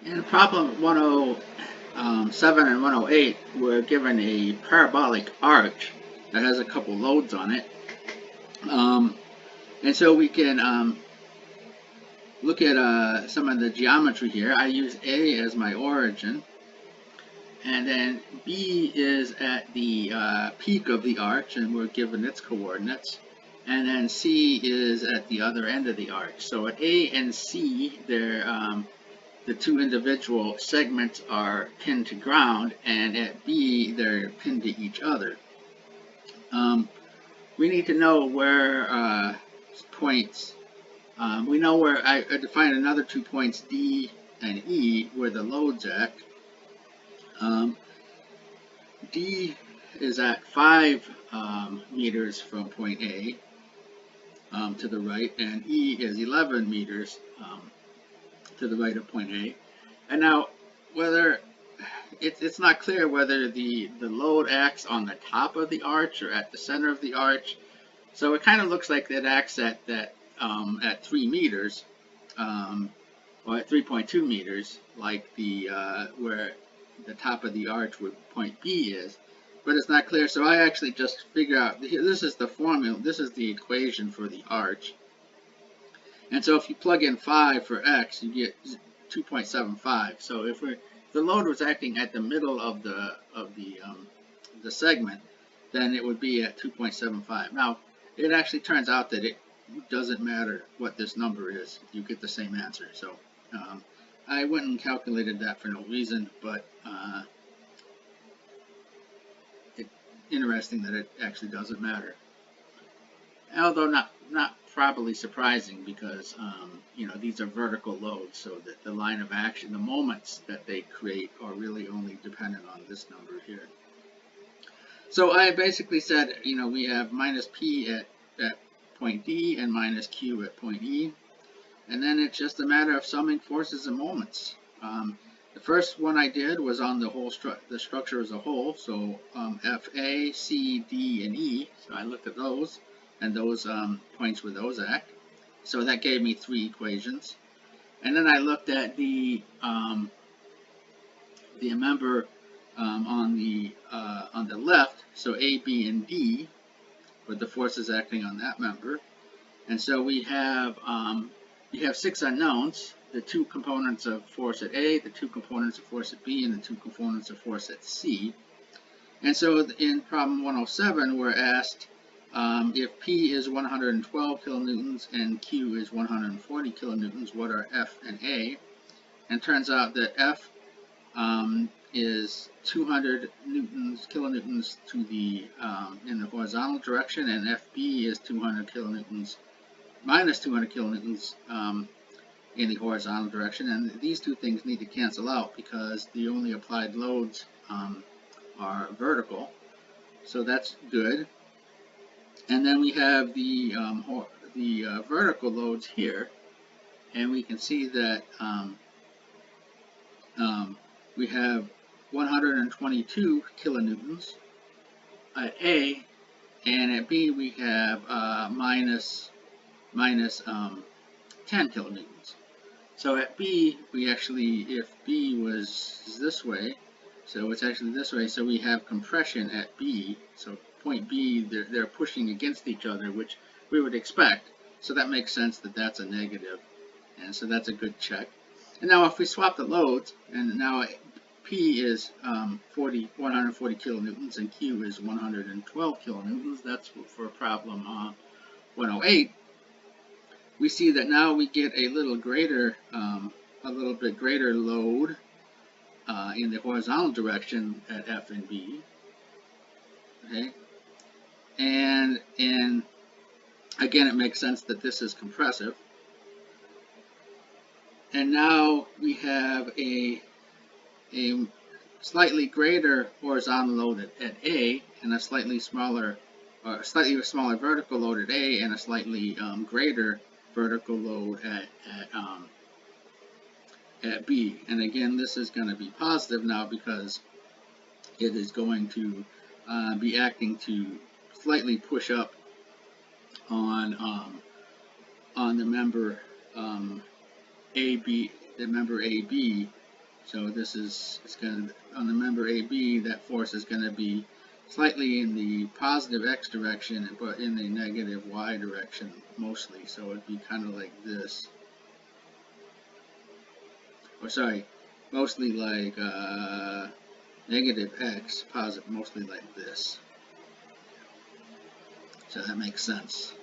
In problem 107 and 108, we're given a parabolic arch that has a couple loads on it. Um, and so we can look at some of the geometry here. I use A as my origin, and then B is at the peak of the arch, and we're given its coordinates. And then C is at the other end of the arch. So at A and C, the two individual segments are pinned to ground, and at B, they're pinned to each other. We need to know where points, we know where I defined another 2 points, D and E, where the loads act. D is at 5 meters from point A to the right, and E is 11 meters to the right of point A. And now, whether it's not clear whether the load acts on the top of the arch or at the center of the arch. So it kind of looks like it acts at 3 meters, or at 3.2 meters, like the where the top of the arch where point B is. But it's not clear, so I actually just figure out, this is the formula, this is the equation for the arch. And so if you plug in 5 for x, you get 2.75. So if the load was acting at the middle of the segment, then it would be at 2.75. Now, it actually turns out that it doesn't matter what this number is; you get the same answer. So I went and calculated that for no reason, but it's interesting that it actually doesn't matter. Although not probably surprising, because these are vertical loads, so that the line of action, the moments that they create, are really only dependent on this number here. So I basically said, we have minus P at point D and minus Q at point E, and then it's just a matter of summing forces and moments. The first one I did was on the structure as a whole, so FA, C, D, and E. So I looked at those, and those points where those act. So that gave me 3 equations. And then I looked at the member on the left, so A, B, and D, with the forces acting on that member. And so we have 6 unknowns: the 2 components of force at A, the 2 components of force at B, and the 2 components of force at C. And so in problem 107, we're asked if P is 112 kilonewtons and Q is 140 kilonewtons, what are F and A? And it turns out that F is 200 kilonewtons to the in the horizontal direction, and FB is 200 kilonewtons minus 200 kilonewtons in the horizontal direction. And these two things need to cancel out because the only applied loads are vertical, so that's good. And then we have the vertical loads here, and we can see that we have 122 kilonewtons at A, and at B we have minus 10 kilonewtons. So at B, we actually, if B was this way, so it's actually this way, so we have compression at B. So point B, they're pushing against each other, which we would expect. So that makes sense that that's a negative, and so that's a good check. And now if we swap the loads, and now P is 140 kilonewtons and Q is 112 kilonewtons, that's for problem 108. We see that now we get a little bit greater load in the horizontal direction at F and B. Okay, and again, it makes sense that this is compressive. And now we have a slightly greater horizontal load at A, and a slightly smaller vertical load at A, and a slightly greater vertical load at B. And again, this is going to be positive now because it is going to be acting to slightly push up on the member AB, So this is, it's going to, on the member AB, that force is going to be slightly in the positive x direction, but in the negative y direction mostly. So it'd be kind of like this. Or sorry, mostly like negative x, positive, mostly like this. So that makes sense.